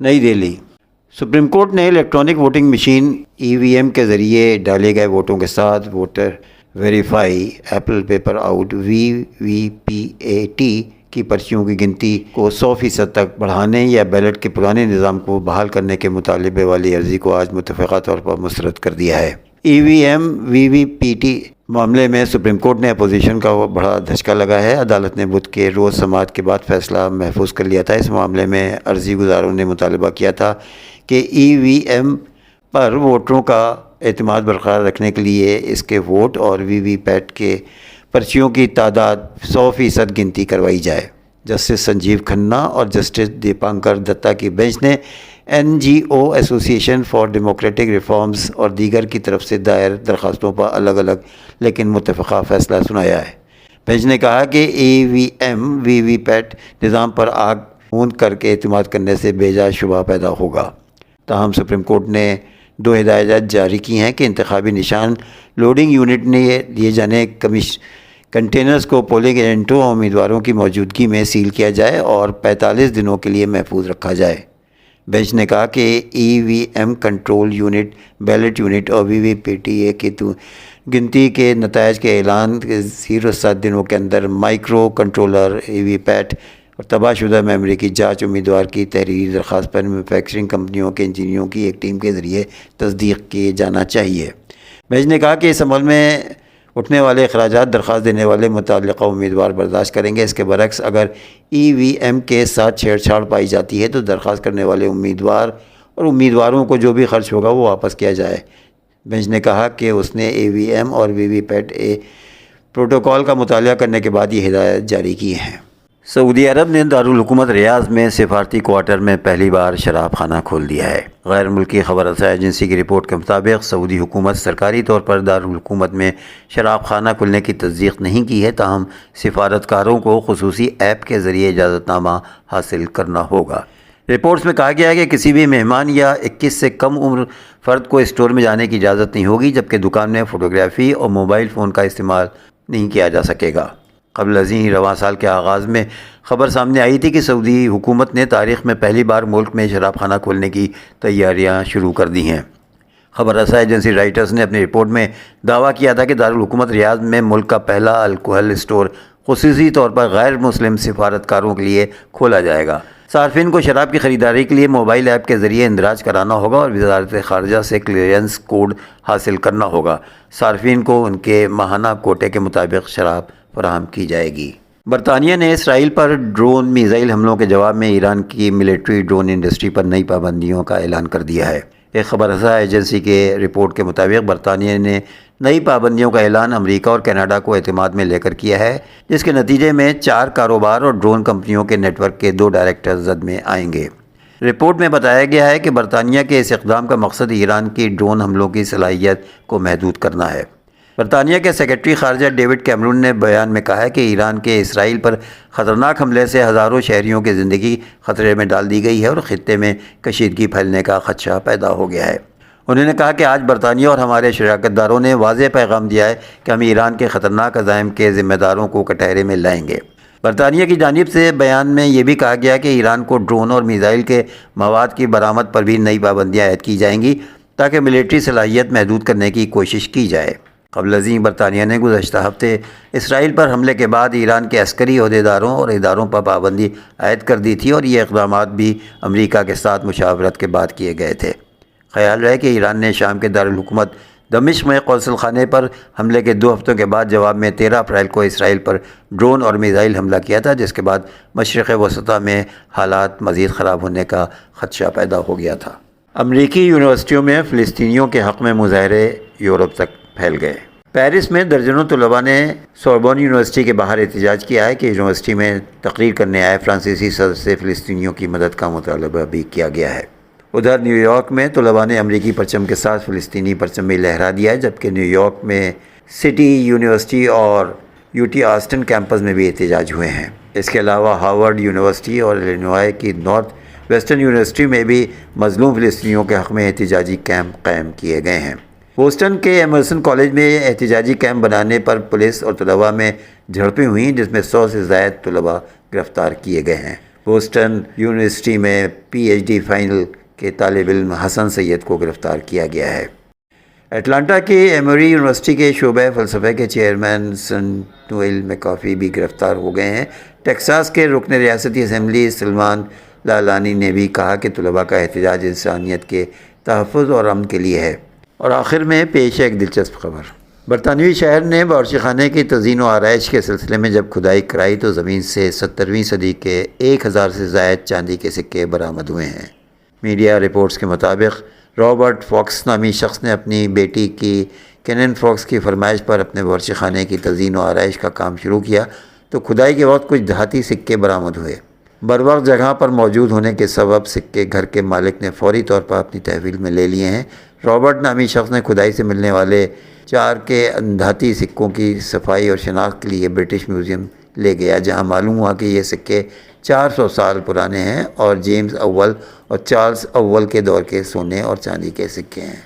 نئی Delhi. Supreme court نے electronic voting machine EVM کے ذریعے ڈالے گئے ووٹوں کے ساتھ voter verify apple paper out VVPAT کی پرچیوں کی گنتی کو 100% تک بڑھانے یا بیلٹ کے پرانے نظام کو بحال کرنے کے مطالبے والی عرضی کو آج متفقہ طور پر مسترد کر دیا ہے۔ EVM VVPAT معاملے میں سپریم کورٹ نے اپوزیشن کا بڑا دھچکا لگا ہے۔ عدالت نے بدھ کے روز سماعت کے بعد فیصلہ محفوظ کر لیا تھا۔ اس معاملے میں عرضی گزاروں نے مطالبہ کیا تھا کہ EVM پر ووٹروں کا اعتماد برقرار رکھنے کے لیے اس کے ووٹ اور VVPAT کے پرچیوں کی تعداد 100% گنتی کروائی جائے۔ جسٹس سنجیو کھنہ اور جسٹس دیپانکر دتا کی بینچ نے NGO ایسوسی ایشن فار ڈیموکریٹک ریفارمز اور دیگر کی طرف سے دائر درخواستوں پر الگ الگ لیکن متفقہ فیصلہ سنایا ہے۔ بینچ نے کہا کہ EVM VVPAT نظام پر آنکھ موند کر کے اعتماد کرنے سے بے جا شبہ پیدا ہوگا۔ تاہم سپریم کورٹ نے 2 ہدایات جاری کی ہیں کہ انتخابی نشان لوڈنگ یونٹ نے دیے جانے کنٹینرز کو پولنگ ایجنٹوں اور امیدواروں کی موجودگی میں سیل کیا جائے اور 45 دنوں کے لیے محفوظ رکھا جائے۔ بینچ نے کہا کہ EVM control unit, belt unit اور VVPAT کی گنتی کے نتائج کے اعلان کے 7 دنوں کے اندر مائکرو کنٹرولر EVPAT اور تباہ شدہ میموری کی جانچ امیدوار کی تحریری درخواست پر مینوفیکچرنگ کمپنیوں کے انجینئروں کی ایک ٹیم کے ذریعے تصدیق کیے جانا چاہیے۔ بینچ نے کہا کہ اس عمل میں اٹھنے والے اخراجات درخواست دینے والے متعلقہ امیدوار برداشت کریں گے۔ اس کے برعکس اگر EVM کے ساتھ چھیڑ چھاڑ پائی جاتی ہے تو درخواست کرنے والے امیدوار اور امیدواروں کو جو بھی خرچ ہوگا وہ واپس کیا جائے۔ بینچ نے کہا کہ اس نے EVM اور VVPAT پروٹوکول کا مطالعہ کرنے کے بعد یہ ہدایات جاری کی ہیں۔ سعودی عرب نے دارالحکومت ریاض میں سفارتی کوارٹر میں پہلی بار شراب خانہ کھول دیا ہے۔ غیر ملکی خبر رساں ایجنسی کی رپورٹ کے مطابق سعودی حکومت سرکاری طور پر دارالحکومت میں شراب خانہ کھلنے کی تصدیق نہیں کی ہے، تاہم سفارتکاروں کو خصوصی ایپ کے ذریعے اجازت نامہ حاصل کرنا ہوگا۔ رپورٹس میں کہا گیا ہے کہ کسی بھی مہمان یا 21 سے کم عمر فرد کو اسٹور میں جانے کی اجازت نہیں ہوگی، جبکہ دکان میں فوٹوگرافی اور موبائل فون کا استعمال نہیں کیا جا سکے گا۔ قبل ازیں رواں سال کے آغاز میں خبر سامنے آئی تھی کہ سعودی حکومت نے تاریخ میں پہلی بار ملک میں شراب خانہ کھولنے کی تیاریاں شروع کر دی ہیں۔ خبر رساں ایجنسی رائٹرز نے اپنی رپورٹ میں دعویٰ کیا تھا کہ دارالحکومت ریاض میں ملک کا پہلا الکوہل اسٹور خصوصی طور پر غیر مسلم سفارتکاروں کے لیے کھولا جائے گا۔ صارفین کو شراب کی خریداری کے لیے موبائل ایپ کے ذریعے اندراج کرانا ہوگا اور وزارت خارجہ سے کلیئرنس کوڈ حاصل کرنا ہوگا۔ صارفین کو ان کے ماہانہ کوٹے کے مطابق شراب فراہم کی جائے گی۔ برطانیہ نے اسرائیل پر ڈرون میزائل حملوں کے جواب میں ایران کی ملٹری ڈرون انڈسٹری پر نئی پابندیوں کا اعلان کر دیا ہے۔ ایک خبر رساں ایجنسی کے رپورٹ کے مطابق برطانیہ نے نئی پابندیوں کا اعلان امریکہ اور کینیڈا کو اعتماد میں لے کر کیا ہے، جس کے نتیجے میں 4 کاروبار اور ڈرون کمپنیوں کے نیٹ ورک کے 2 ڈائریکٹر زد میں آئیں گے۔ رپورٹ میں بتایا گیا ہے کہ برطانیہ کے اس اقدام کا مقصد ایران کی ڈرون حملوں کی صلاحیت کو محدود کرنا ہے۔ برطانیہ کے سیکرٹری خارجہ ڈیوڈ کیمرون نے بیان میں کہا ہے کہ ایران کے اسرائیل پر خطرناک حملے سے ہزاروں شہریوں کی زندگی خطرے میں ڈال دی گئی ہے اور خطے میں کشیدگی پھیلنے کا خدشہ پیدا ہو گیا ہے۔ انہوں نے کہا کہ آج برطانیہ اور ہمارے شراکت داروں نے واضح پیغام دیا ہے کہ ہم ایران کے خطرناک عزائم کے ذمہ داروں کو کٹہرے میں لائیں گے۔ برطانیہ کی جانب سے بیان میں یہ بھی کہا گیا کہ ایران کو ڈرون اور میزائل کے مواد کی برآمد پر بھی نئی پابندیاں عائد کی جائیں گی تاکہ ملٹری صلاحیت محدود کرنے کی کوشش کی جائے۔ قبل ازیں برطانیہ نے گزشتہ ہفتے اسرائیل پر حملے کے بعد ایران کے عسکری عہدیداروں اور اداروں پر پابندی عائد کر دی تھی اور یہ اقدامات بھی امریکہ کے ساتھ مشاورت کے بعد کیے گئے تھے۔ خیال ہے کہ ایران نے شام کے دارالحکومت دمشق میں قونصل خانے پر حملے کے 2 ہفتوں کے بعد جواب میں 13 اپریل کو اسرائیل پر ڈرون اور میزائل حملہ کیا تھا، جس کے بعد مشرق وسطیٰ میں حالات مزید خراب ہونے کا خدشہ پیدا ہو گیا تھا۔ امریکی یونیورسٹیوں میں فلسطینیوں کے حق میں مظاہرے یورپ تک پھیل گئے۔ پیرس میں درجنوں طلباء نے سوربون یونیورسٹی کے باہر احتجاج کیا ہے کہ یونیورسٹی میں تقریر کرنے آئے فرانسیسی صدر سے فلسطینیوں کی مدد کا مطالبہ بھی کیا گیا ہے۔ ادھر نیو یارک میں طلباء نے امریکی پرچم کے ساتھ فلسطینی پرچم بھی لہرا دیا ہے، جبکہ نیو یارک میں سٹی یونیورسٹی اور UT آسٹن کیمپس میں بھی احتجاج ہوئے ہیں۔ اس کے علاوہ ہارورڈ یونیورسٹی اور الینوائے کی نارتھ ویسٹرن یونیورسٹی میں بھی مظلوم فلسطینیوں کے حق میں احتجاجی کیمپ قائم کیے گئے ہیں۔ بوسٹن کے ایمرسن کالج میں احتجاجی کیمپ بنانے پر پولیس اور طلباء میں جھڑپیں ہوئیں، جس میں 100 سے زائد طلباء گرفتار کیے گئے ہیں۔ بوسٹن یونیورسٹی میں PhD فائنل کے طالب علم حسن سید کو گرفتار کیا گیا ہے۔ اٹلانٹا کے ایموری یونیورسٹی کے شعبہ فلسفہ کے چیئرمین سنٹوئل میکافی بھی گرفتار ہو گئے ہیں۔ ٹیکساس کے رکن ریاستی اسمبلی سلمان لالانی نے بھی کہا کہ طلباء کا احتجاج انسانیت کے تحفظ اور امن کے لیے ہے۔ اور آخر میں پیش ہے ایک دلچسپ خبر۔ برطانوی شہر نے باورچی خانے کی تزئین و آرائش کے سلسلے میں جب کھدائی کرائی تو زمین سے 17ویں صدی کے 1000 سے زائد چاندی کے سکے برآمد ہوئے ہیں۔ میڈیا رپورٹس کے مطابق رابرٹ فاکس نامی شخص نے اپنی بیٹی کی کینن فاکس کی فرمائش پر اپنے باورچی خانے کی تزئین و آرائش کا کام شروع کیا تو کھدائی کے وقت کچھ دھاتی سکے برآمد ہوئے۔ بروقت جگہ پر موجود ہونے کے سبب سکے گھر کے مالک نے فوری طور پر اپنی تحویل میں لے لیے ہیں۔ رابرٹ نامی شخص نے کھدائی سے ملنے والے 4 کے دھاتی سکوں کی صفائی اور شناخت کے لیے برٹش میوزیم لے گیا، جہاں معلوم ہوا کہ یہ سکے 400 سال پرانے ہیں اور جیمز اول اور چارلز اول کے دور کے سونے اور چاندی کے سکے ہیں۔